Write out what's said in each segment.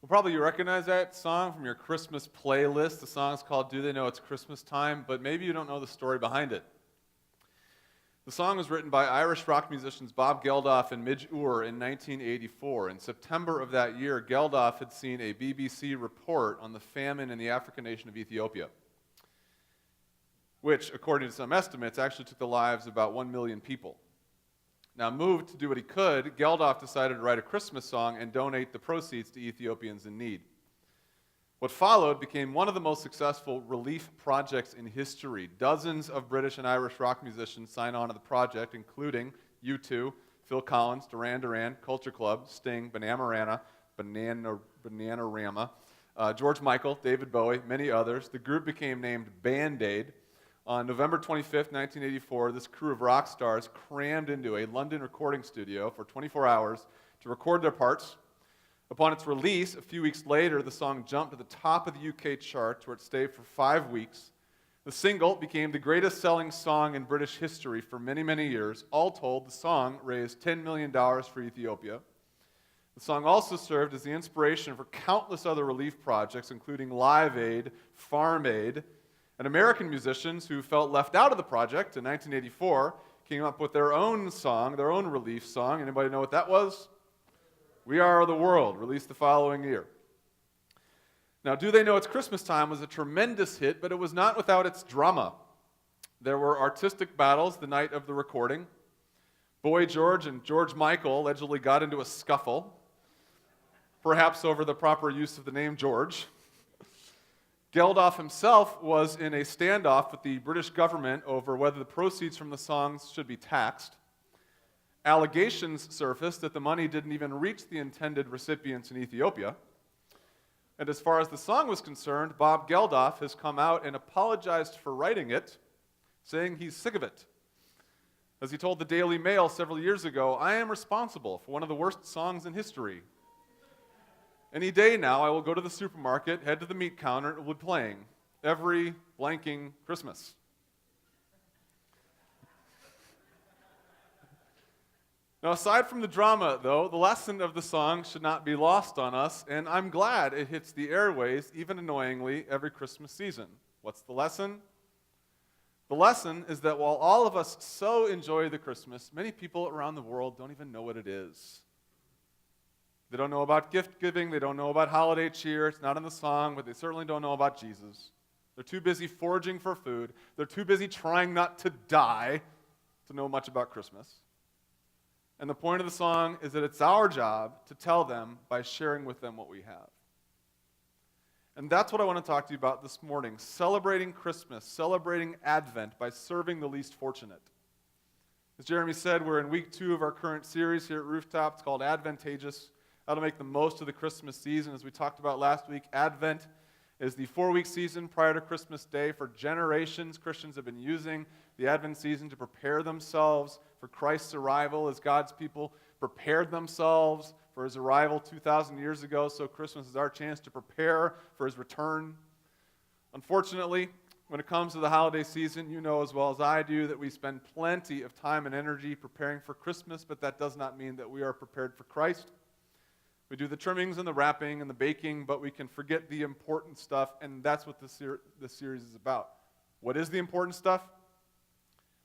Well, probably you recognize that song from your Christmas playlist. The song's called Do They Know It's Christmas Time, but maybe you don't know the story behind it. The song was written by Irish rock musicians Bob Geldof and Midge Ure in 1984. In September of that year, Geldof had seen a BBC report on the famine in the African nation of Ethiopia, which, according to some estimates, actually took the lives of about 1 million people. Now, moved to do what he could, Geldof decided to write a Christmas song and donate the proceeds to Ethiopians in need. What followed became one of the most successful relief projects in history. Dozens of British and Irish rock musicians signed on to the project, including U2, Phil Collins, Duran Duran, Culture Club, Sting, Bananarama, George Michael, David Bowie, many others. The group became named Band-Aid. On November 25th, 1984, this crew of rock stars crammed into a London recording studio for 24 hours to record their parts. Upon its release, a few weeks later, the song jumped to the top of the UK charts, where it stayed for 5 weeks. The single became the greatest-selling song in British history for many, many years. All told, the song raised $10 million for Ethiopia. The song also served as the inspiration for countless other relief projects, including Live Aid, Farm Aid, and American musicians who felt left out of the project in 1984 came up with their own song, their own relief song. Anybody know what that was? We Are the World, released the following year. Now, Do They Know It's Christmas Time was a tremendous hit, but it was not without its drama. There were artistic battles the night of the recording. Boy George and George Michael allegedly got into a scuffle, perhaps over the proper use of the name George. Geldof himself was in a standoff with the British government over whether the proceeds from the songs should be taxed. Allegations surfaced that the money didn't even reach the intended recipients in Ethiopia. And as far as the song was concerned, Bob Geldof has come out and apologized for writing it, saying he's sick of it. As he told the Daily Mail several years ago, "I am responsible for one of the worst songs in history. Any day now, I will go to the supermarket, head to the meat counter, and it will be playing every blanking Christmas." Now, aside from the drama, though, the lesson of the song should not be lost on us, and I'm glad it hits the airways, even annoyingly, every Christmas season. What's the lesson? The lesson is that while all of us so enjoy the Christmas, many people around the world don't even know what it is. They don't know about gift giving, they don't know about holiday cheer, it's not in the song, but they certainly don't know about Jesus. They're too busy foraging for food, they're too busy trying not to die to know much about Christmas. And the point of the song is that it's our job to tell them by sharing with them what we have. And that's what I want to talk to you about this morning, celebrating Christmas, celebrating Advent by serving the least fortunate. As Jeremy said, we're in week 2 of our current series here at Rooftop. It's called Adventageous, how to make the most of the Christmas season. As we talked about last week, Advent is the 4-week season prior to Christmas Day. For generations, Christians have been using the Advent season to prepare themselves for Christ's arrival as God's people prepared themselves for his arrival 2,000 years ago. So Christmas is our chance to prepare for his return. Unfortunately, when it comes to the holiday season, you know as well as I do that we spend plenty of time and energy preparing for Christmas, but that does not mean that we are prepared for Christ. We do the trimmings and the wrapping and the baking, but we can forget the important stuff, and that's what this series is about. What is the important stuff?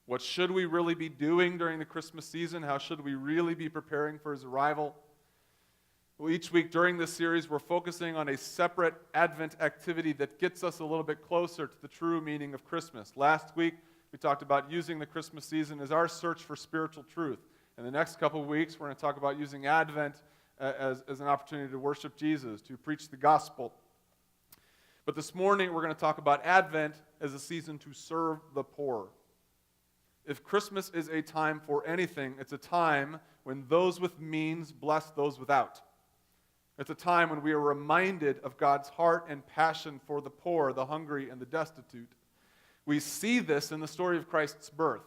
What should we really be doing during the Christmas season? How should we really be preparing for his arrival? Well, each week during this series, we're focusing on a separate Advent activity that gets us a little bit closer to the true meaning of Christmas. Last week, we talked about using the Christmas season as our search for spiritual truth. In the next couple of weeks, we're going to talk about using Advent as an opportunity to worship Jesus, to preach the gospel. But this morning, we're going to talk about Advent as a season to serve the poor. If Christmas is a time for anything, it's a time when those with means bless those without. It's a time when we are reminded of God's heart and passion for the poor, the hungry, and the destitute. We see this in the story of Christ's birth.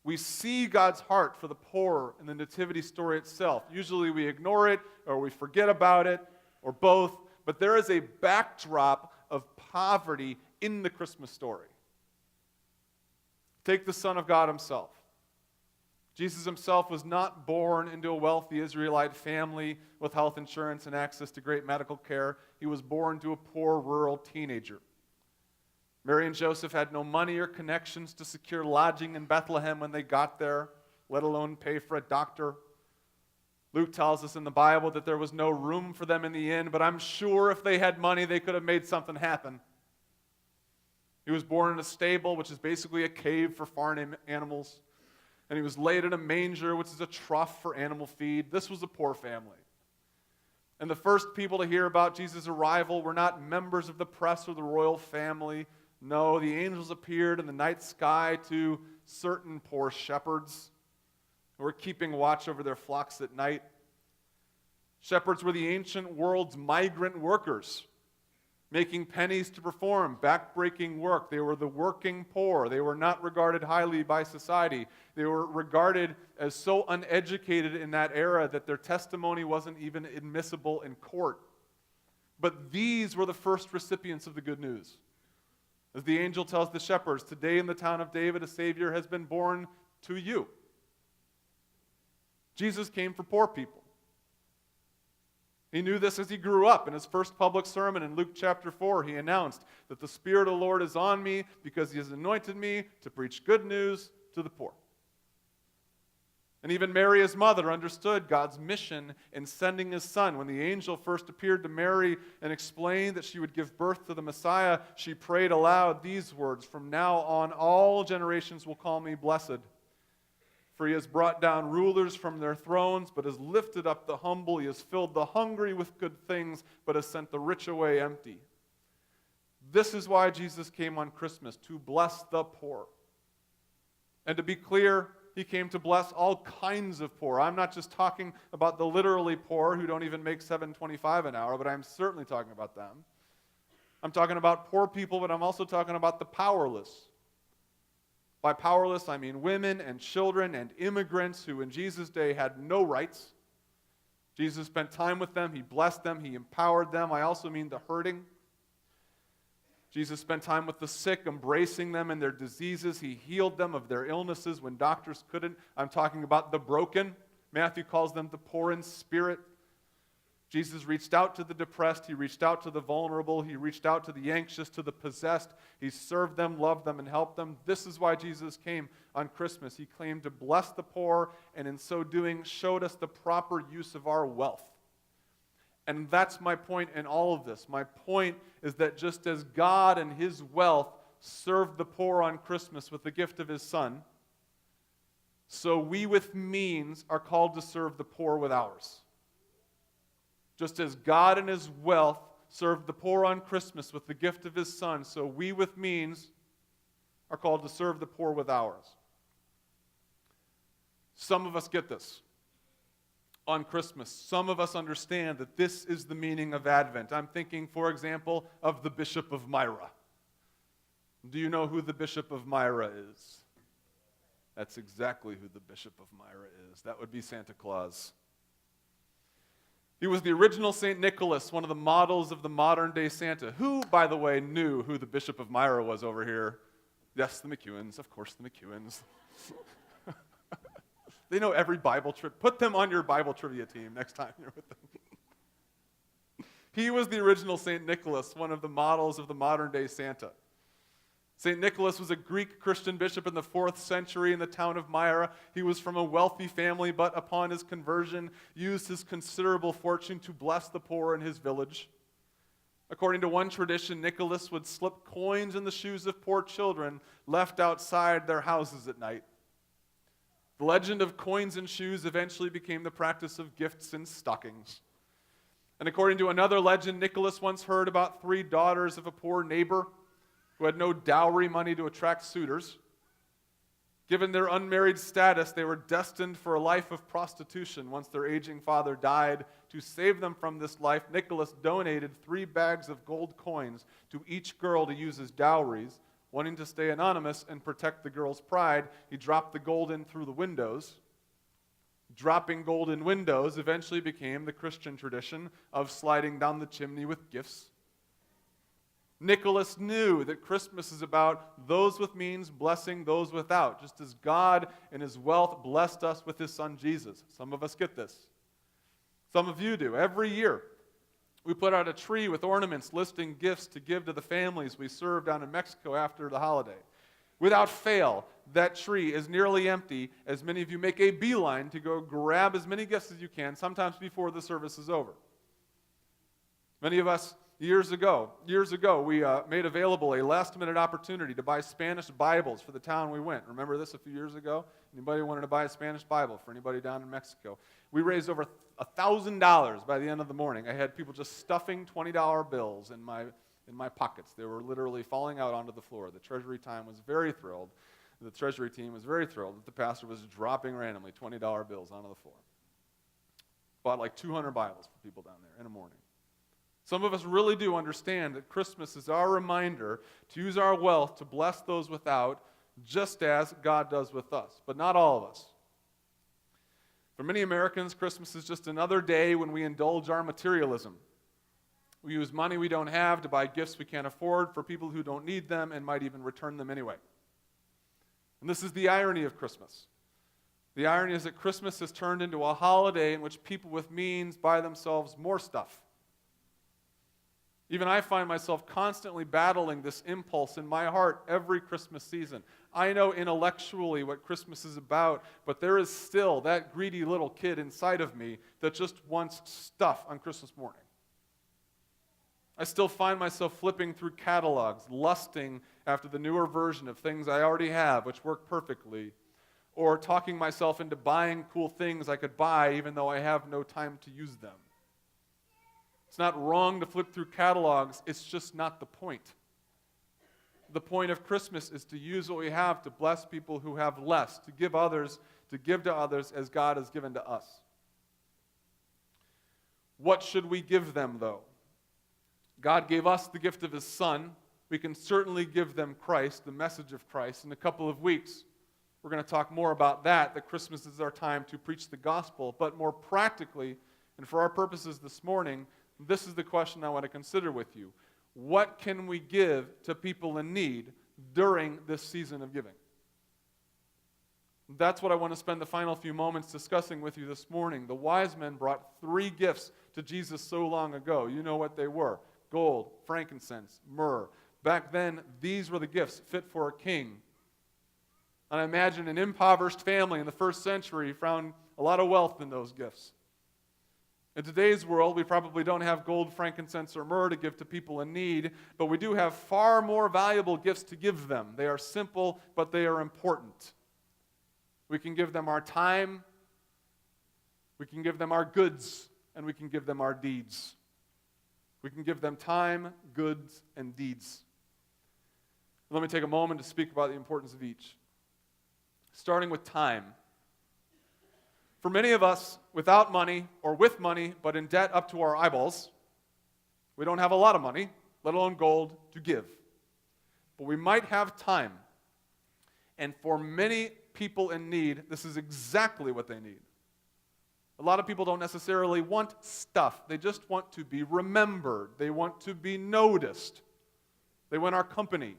We see God's heart for the poor in the nativity story itself. Usually we ignore it, or we forget about it, or both, but there is a backdrop of poverty in the Christmas story. Take the Son of God himself. Jesus himself was not born into a wealthy Israelite family with health insurance and access to great medical care. He was born to a poor rural teenager. Mary and Joseph had no money or connections to secure lodging in Bethlehem when they got there, let alone pay for a doctor. Luke tells us in the Bible that there was no room for them in the inn, but I'm sure if they had money, they could have made something happen. He was born in a stable, which is basically a cave for farm animals. And he was laid in a manger, which is a trough for animal feed. This was a poor family. And the first people to hear about Jesus' arrival were not members of the press or the royal family. No, the angels appeared in the night sky to certain poor shepherds who were keeping watch over their flocks at night. Shepherds were the ancient world's migrant workers, making pennies to perform back-breaking work. They were the working poor. They were not regarded highly by society. They were regarded as so uneducated in that era that their testimony wasn't even admissible in court. But these were the first recipients of the good news. As the angel tells the shepherds, today in the town of David a Savior has been born to you. Jesus came for poor people. He knew this as he grew up. In his first public sermon in Luke chapter 4, he announced that the Spirit of the Lord is on me because he has anointed me to preach good news to the poor. And even Mary, his mother, understood God's mission in sending his son. When the angel first appeared to Mary and explained that she would give birth to the Messiah, she prayed aloud these words, "From now on, all generations will call me blessed. For he has brought down rulers from their thrones, but has lifted up the humble. He has filled the hungry with good things, but has sent the rich away empty." This is why Jesus came on Christmas, to bless the poor. And to be clear, he came to bless all kinds of poor. I'm not just talking about the literally poor who don't even make $7.25 an hour, but I'm certainly talking about them. I'm talking about poor people, but I'm also talking about the powerless. By powerless, I mean women and children and immigrants who in Jesus' day had no rights. Jesus spent time with them. He blessed them. He empowered them. I also mean the hurting. Jesus spent time with the sick, embracing them and their diseases. He healed them of their illnesses when doctors couldn't. I'm talking about the broken. Matthew calls them the poor in spirit. Jesus reached out to the depressed. He reached out to the vulnerable. He reached out to the anxious, to the possessed. He served them, loved them, and helped them. This is why Jesus came on Christmas. He claimed to bless the poor, and in so doing, showed us the proper use of our wealth. And that's my point in all of this. My point is that just as God and his wealth served the poor on Christmas with the gift of his Son, so we with means are called to serve the poor with ours. Just as God and his wealth served the poor on Christmas with the gift of his Son, so we with means are called to serve the poor with ours. Some of us get this on Christmas. Some of us understand that this is the meaning of Advent. I'm thinking, for example, of the Bishop of Myra. Do you know who the Bishop of Myra is? That's exactly who the Bishop of Myra is. That would be Santa Claus. He was the original St. Nicholas, one of the models of the modern-day Santa. Who, by the way, knew who the Bishop of Myra was over here? Yes, the McEwens. Of course, the McEwens. They know every Bible trip. Put them on your Bible trivia team next time you're with them. He was the original St. Nicholas, one of the models of the modern-day Santa. St. Nicholas was a Greek Christian bishop in the 4th century in the town of Myra. He was from a wealthy family, but upon his conversion, used his considerable fortune to bless the poor in his village. According to one tradition, Nicholas would slip coins in the shoes of poor children left outside their houses at night. The legend of coins and shoes eventually became the practice of gifts and stockings. And according to another legend, Nicholas once heard about 3 daughters of a poor neighbor who had no dowry money to attract suitors. Given their unmarried status, they were destined for a life of prostitution. Once their aging father died, to save them from this life, Nicholas donated 3 bags of gold coins to each girl to use as dowries. Wanting to stay anonymous and protect the girl's pride, he dropped the gold in through the windows. Dropping gold in windows eventually became the Christian tradition of sliding down the chimney with gifts. Nicholas knew that Christmas is about those with means blessing those without, just as God in his wealth blessed us with his son Jesus. Some of us get this. Some of you do. Every year, we put out a tree with ornaments listing gifts to give to the families we serve down in Mexico after the holiday. Without fail, that tree is nearly empty as many of you make a beeline to go grab as many gifts as you can, sometimes before the service is over. Many of us, years ago, we made available a last-minute opportunity to buy Spanish Bibles for the town we went. Remember this a few years ago? Anybody wanted to buy a Spanish Bible for anybody down in Mexico? We raised over $1,000 by the end of the morning. I had people just stuffing $20 bills in my pockets. They were literally falling out onto the floor. The treasury team was very thrilled. The treasury team was very thrilled that the pastor was dropping randomly $20 bills onto the floor. Bought like 200 Bibles for people down there in the morning. Some of us really do understand that Christmas is our reminder to use our wealth to bless those without, just as God does with us, but not all of us. For many Americans, Christmas is just another day when we indulge our materialism. We use money we don't have to buy gifts we can't afford for people who don't need them and might even return them anyway. And this is the irony of Christmas. The irony is that Christmas has turned into a holiday in which people with means buy themselves more stuff. Even I find myself constantly battling this impulse in my heart every Christmas season. I know intellectually what Christmas is about, but there is still that greedy little kid inside of me that just wants stuff on Christmas morning. I still find myself flipping through catalogs, lusting after the newer version of things I already have, which work perfectly, or talking myself into buying cool things I could buy even though I have no time to use them. It's not wrong to flip through catalogs, it's just not the point. The point of Christmas is to use what we have to bless people who have less, to give to others as God has given to us. What should we give them, though? God gave us the gift of his Son. We can certainly give them Christ, the message of Christ. In a couple of weeks, we're going to talk more about that Christmas is our time to preach the gospel. But more practically, and for our purposes this morning, this is the question I want to consider with you. What can we give to people in need during this season of giving? That's what I want to spend the final few moments discussing with you this morning. The wise men brought 3 gifts to Jesus so long ago. You know what they were: gold, frankincense, myrrh. Back then, these were the gifts fit for a king. And I imagine an impoverished family in the first century found a lot of wealth in those gifts. In today's world, we probably don't have gold, frankincense, or myrrh to give to people in need, but we do have far more valuable gifts to give them. They are simple, but they are important. We can give them our time, we can give them our goods, and we can give them our deeds. We can give them time, goods, and deeds. Let me take a moment to speak about the importance of each. Starting with time. For many of us, without money or with money, but in debt up to our eyeballs, we don't have a lot of money, let alone gold, to give. But we might have time. And for many people in need, this is exactly what they need. A lot of people don't necessarily want stuff. They just want to be remembered. They want to be noticed. They want our company.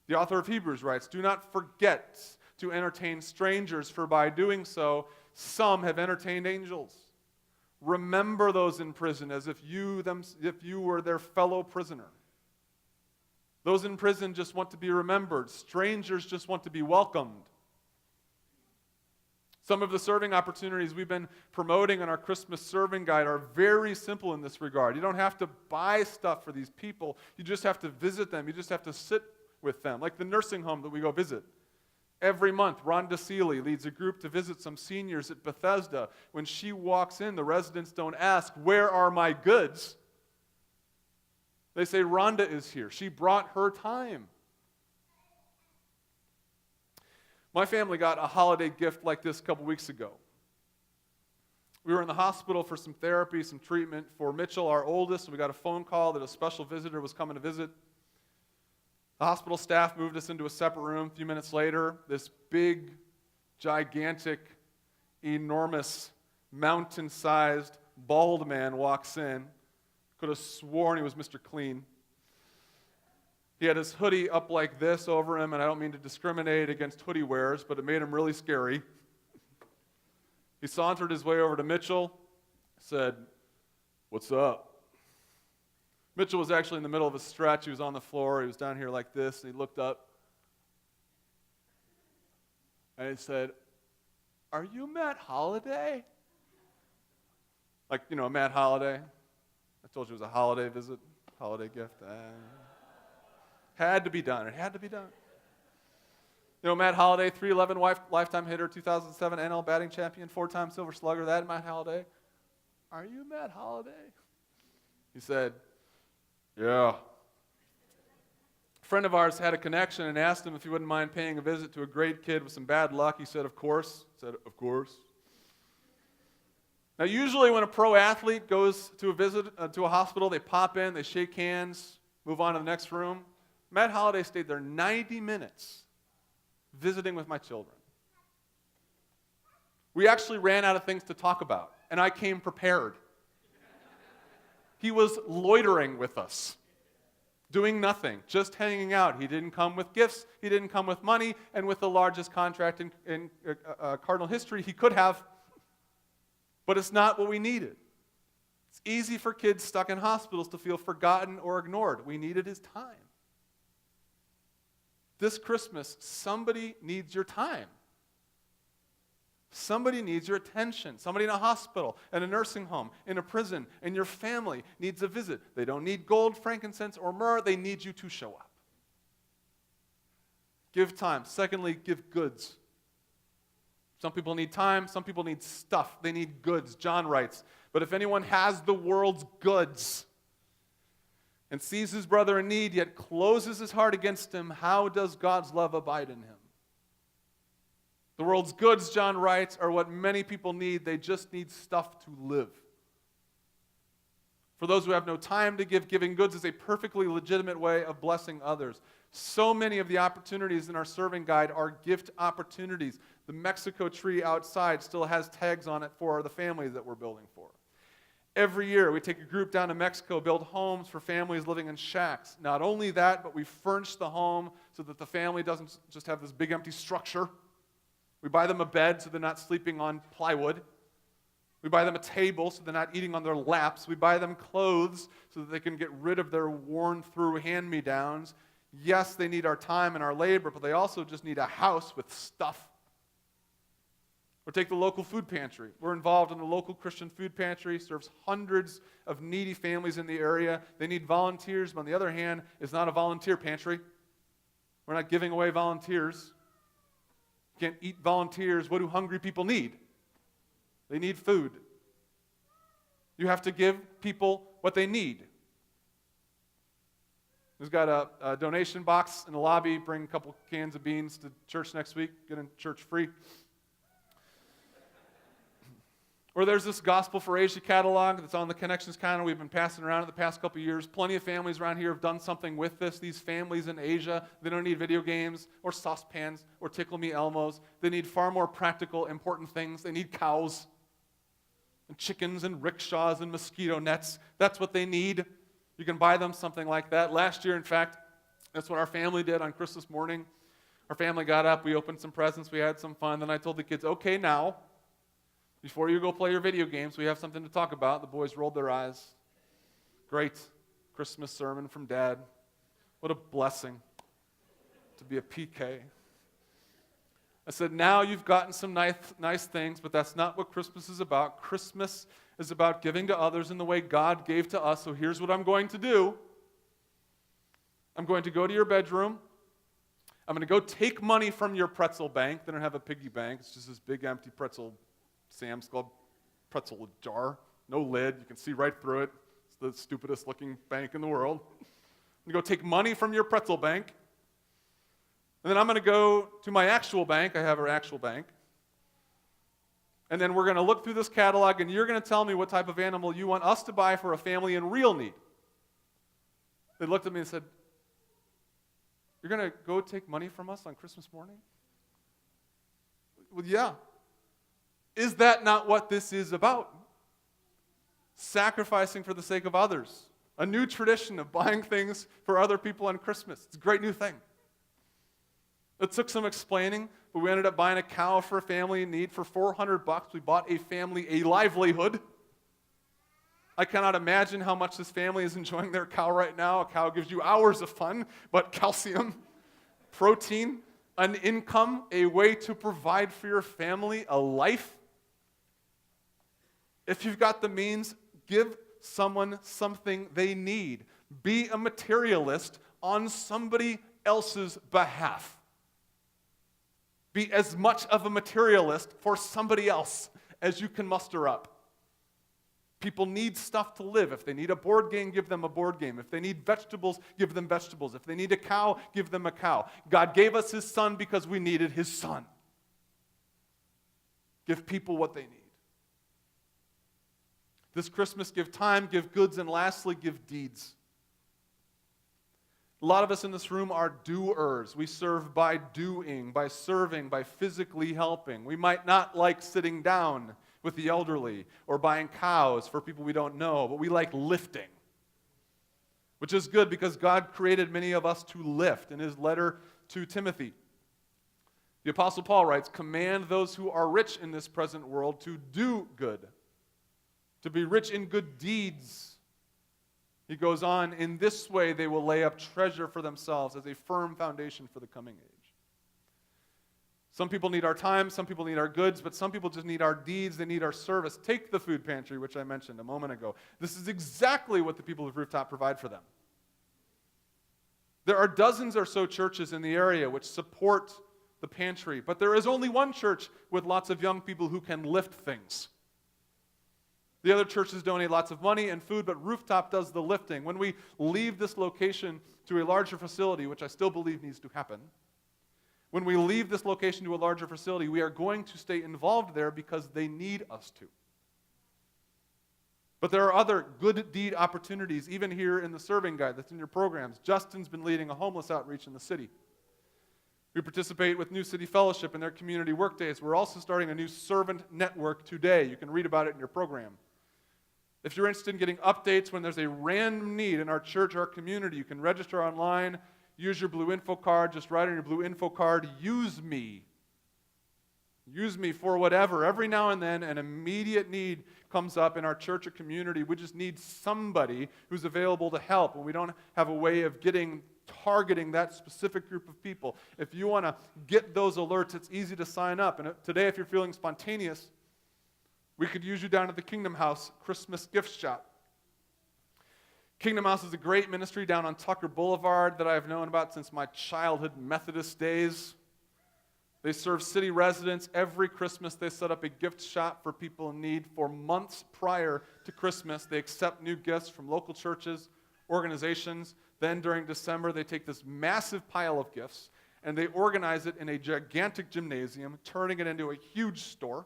The author of Hebrews writes, "Do not forget to entertain strangers, for by doing so, some have entertained angels. Remember those in prison as if you were their fellow prisoner." Those in prison just want to be remembered. Strangers just want to be welcomed. Some of the serving opportunities we've been promoting in our Christmas serving guide are very simple in this regard. You don't have to buy stuff for these people. You just have to visit them. You just have to sit with them, like the nursing home that we go visit. Every month, Rhonda Seeley leads a group to visit some seniors at Bethesda. When she walks in, the residents don't ask, "Where are my goods?" They say, "Rhonda is here. She brought her time." My family got a holiday gift like this a couple weeks ago. We were in the hospital for some therapy, some treatment for Mitchell, our oldest, and we got a phone call that a special visitor was coming to visit. The hospital staff moved us into a separate room. A few minutes later, this big, gigantic, enormous, mountain-sized, bald man walks in. Could have sworn he was Mr. Clean. He had his hoodie up like this over him, and I don't mean to discriminate against hoodie wearers, but it made him really scary. He sauntered his way over to Mitchell, said, "What's up?" Mitchell was actually in the middle of a stretch. He was on the floor. He was down here like this, and he looked up. And he said, "Are you Matt Holliday?" Like, Matt Holliday. I told you it was a holiday visit, holiday gift. Had to be done. It had to be done. Matt Holliday, 311 lifetime hitter, 2007 NL batting champion, 4-time Silver Slugger. That Matt Holliday. "Are you Matt Holliday?" He said, "Yeah." A friend of ours had a connection and asked him if he wouldn't mind paying a visit to a great kid with some bad luck. He said, "Of course." He said, "Of course." Now, usually when a pro athlete goes to a visit to a hospital, they pop in, they shake hands, move on to the next room. Matt Holliday stayed there 90 minutes visiting with my children. We actually ran out of things to talk about, and I came prepared. He was loitering with us, doing nothing, just hanging out. He didn't come with gifts. He didn't come with money. And with the largest contract in Cardinal history, he could have. But it's not what we needed. It's easy for kids stuck in hospitals to feel forgotten or ignored. We needed his time. This Christmas, somebody needs your time. Somebody needs your attention. Somebody in a hospital, in a nursing home, in a prison, and your family needs a visit. They don't need gold, frankincense, or myrrh. They need you to show up. Give time. Secondly, give goods. Some people need time. Some people need stuff. They need goods. John writes, "But if anyone has the world's goods and sees his brother in need, yet closes his heart against him, how does God's love abide in him?" The world's goods, John writes, are what many people need. They just need stuff to live. For those who have no time to give, giving goods is a perfectly legitimate way of blessing others. So many of the opportunities in our serving guide are gift opportunities. The Mexico tree outside still has tags on it for the families that we're building for. Every year, we take a group down to Mexico, build homes for families living in shacks. Not only that, but we furnish the home so that the family doesn't just have this big empty structure. We buy them a bed so they're not sleeping on plywood. We buy them a table so they're not eating on their laps. We buy them clothes so that they can get rid of their worn-through hand-me-downs. Yes, they need our time and our labor, but they also just need a house with stuff. Or take the local food pantry. We're involved in the local Christian food pantry, serves hundreds of needy families in the area. They need volunteers, but on the other hand, it's not a volunteer pantry. We're not giving away volunteers. You can't eat volunteers. What do hungry people need? They need food. You have to give people what they need. We've got a donation box in the lobby. Bring a couple cans of beans to church next week. Get in church free. Or there's this Gospel for Asia catalog that's on the Connections counter we've been passing around in the past couple of years. Plenty of families around here have done something with this. These families in Asia, they don't need video games or saucepans or Tickle Me Elmos. They need far more practical, important things. They need cows and chickens and rickshaws and mosquito nets. That's what they need. You can buy them something like that. Last year, in fact, that's what our family did on Christmas morning. Our family got up, we opened some presents, we had some fun. Then I told the kids, "Okay, now, before you go play your video games, we have something to talk about." The boys rolled their eyes. Great Christmas sermon from Dad. What a blessing to be a PK. I said, "Now you've gotten some nice things, but that's not what Christmas is about. Christmas is about giving to others in the way God gave to us. So here's what I'm going to do. I'm going to go to your bedroom. I'm going to go take money from your pretzel bank." They don't have a piggy bank. It's just this big empty pretzel Sam's Club pretzel jar. No lid. You can see right through it. It's the stupidest looking bank in the world. I'm going to go take money from your pretzel bank. And then I'm going to go to my actual bank. I have our actual bank. And then we're going to look through this catalog, and you're going to tell me what type of animal you want us to buy for a family in real need. They looked at me and said, "You're going to go take money from us on Christmas morning?" Well, yeah. Is that not what this is about? Sacrificing for the sake of others. A new tradition of buying things for other people on Christmas. It's a great new thing. It took some explaining, but we ended up buying a cow for a family in need for $400. We bought a family a livelihood. I cannot imagine how much this family is enjoying their cow right now. A cow gives you hours of fun, but calcium, protein, an income, a way to provide for your family, a life. If you've got the means, give someone something they need. Be a materialist on somebody else's behalf. Be as much of a materialist for somebody else as you can muster up. People need stuff to live. If they need a board game, give them a board game. If they need vegetables, give them vegetables. If they need a cow, give them a cow. God gave us His Son because we needed His Son. Give people what they need. This Christmas, give time, give goods, and lastly, give deeds. A lot of us in this room are doers. We serve by doing, by serving, by physically helping. We might not like sitting down with the elderly or buying cows for people we don't know, but we like lifting, which is good because God created many of us to lift. In his letter to Timothy, the Apostle Paul writes, "Command those who are rich in this present world to do good, to be rich in good deeds." He goes on, "In this way they will lay up treasure for themselves as a firm foundation for the coming age." Some people need our time, some people need our goods, but some people just need our deeds, they need our service. Take the food pantry, which I mentioned a moment ago. This is exactly what the people of Rooftop provide for them. There are dozens or so churches in the area which support the pantry, but there is only one church with lots of young people who can lift things. The other churches donate lots of money and food, but Rooftop does the lifting. When we leave this location to a larger facility, which I still believe needs to happen, when we leave this location to a larger facility, we are going to stay involved there because they need us to. But there are other good deed opportunities, even here in the serving guide that's in your programs. Justin's been leading a homeless outreach in the city. We participate with New City Fellowship in their community work days. We're also starting a new servant network today. You can read about it in your program. If you're interested in getting updates when there's a random need in our church or our community, you can register online, use your blue info card, just write on your blue info card, "Use me." Use me for whatever. Every now and then an immediate need comes up in our church or community. We just need somebody who's available to help, and we don't have a way of targeting that specific group of people. If you want to get those alerts, it's easy to sign up. And today, if you're feeling spontaneous, we could use you down at the Kingdom House Christmas gift shop. Kingdom House is a great ministry down on Tucker Boulevard that I've known about since my childhood Methodist days. They serve city residents. Every Christmas they set up a gift shop for people in need. For months prior to Christmas, they accept new gifts from local churches, organizations. Then during December, they take this massive pile of gifts and they organize it in a gigantic gymnasium, turning it into a huge store.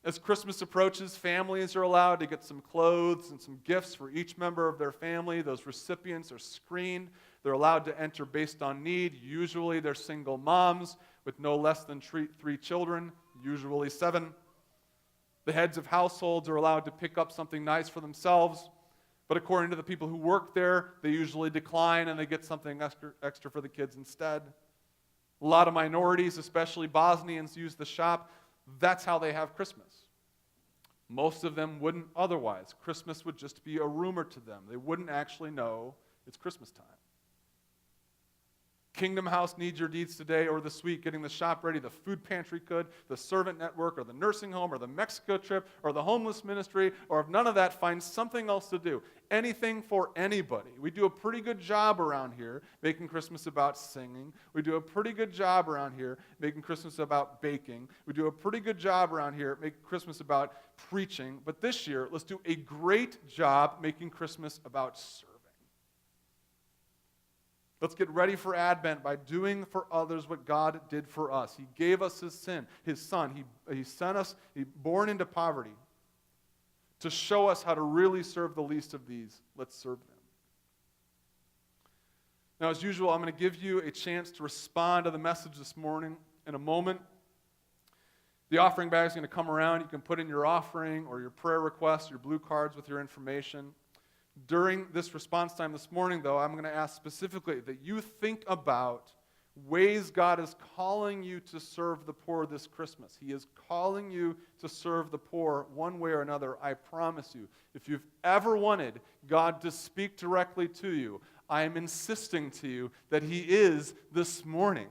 As Christmas approaches, families are allowed to get some clothes and some gifts for each member of their family. Those recipients are screened. They're allowed to enter based on need. Usually they're single moms with no less than three children, usually 7. The heads of households are allowed to pick up something nice for themselves, but according to the people who work there, they usually decline and they get something extra for the kids instead. A lot of minorities, especially Bosnians, use the shop. That's how they have Christmas. Most of them wouldn't otherwise. Christmas would just be a rumor to them. They wouldn't actually know it's Christmas time. Kingdom House needs your deeds today or this week, getting the shop ready. The food pantry could, the servant network, or the nursing home, or the Mexico trip, or the homeless ministry, or if none of that, find something else to do. Anything for anybody. We do a pretty good job around here making Christmas about singing. We do a pretty good job around here making Christmas about baking. We do a pretty good job around here making Christmas about preaching. But this year, let's do a great job making Christmas about serving. Let's get ready for Advent by doing for others what God did for us. He gave us His Son. He sent us, He born into poverty to show us how to really serve the least of these. Let's serve them. Now, as usual, I'm going to give you a chance to respond to the message this morning in a moment. The offering bag is going to come around. You can put in your offering or your prayer request, your blue cards with your information. During this response time this morning, though, I'm going to ask specifically that you think about ways God is calling you to serve the poor this Christmas. He is calling you to serve the poor one way or another, I promise you. If you've ever wanted God to speak directly to you, I am insisting to you that He is this morning.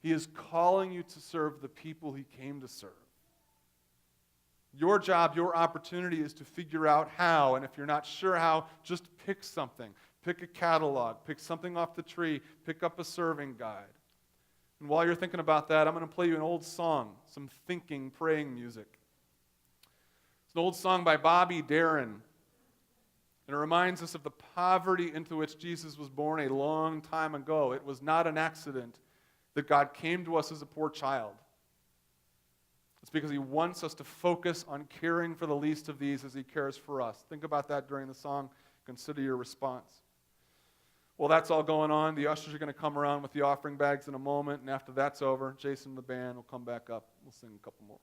He is calling you to serve the people He came to serve. Your job, your opportunity is to figure out how, and if you're not sure how, just pick something. Pick a catalog, pick something off the tree, pick up a serving guide. And while you're thinking about that, I'm going to play you an old song, some thinking, praying music. It's an old song by Bobby Darin. And it reminds us of the poverty into which Jesus was born a long time ago. It was not an accident that God came to us as a poor child. It's because He wants us to focus on caring for the least of these as He cares for us. Think about that during the song. Consider your response. Well, that's all going on. The ushers are going to come around with the offering bags in a moment, and after that's over, Jason and the band will come back up. We'll sing a couple more.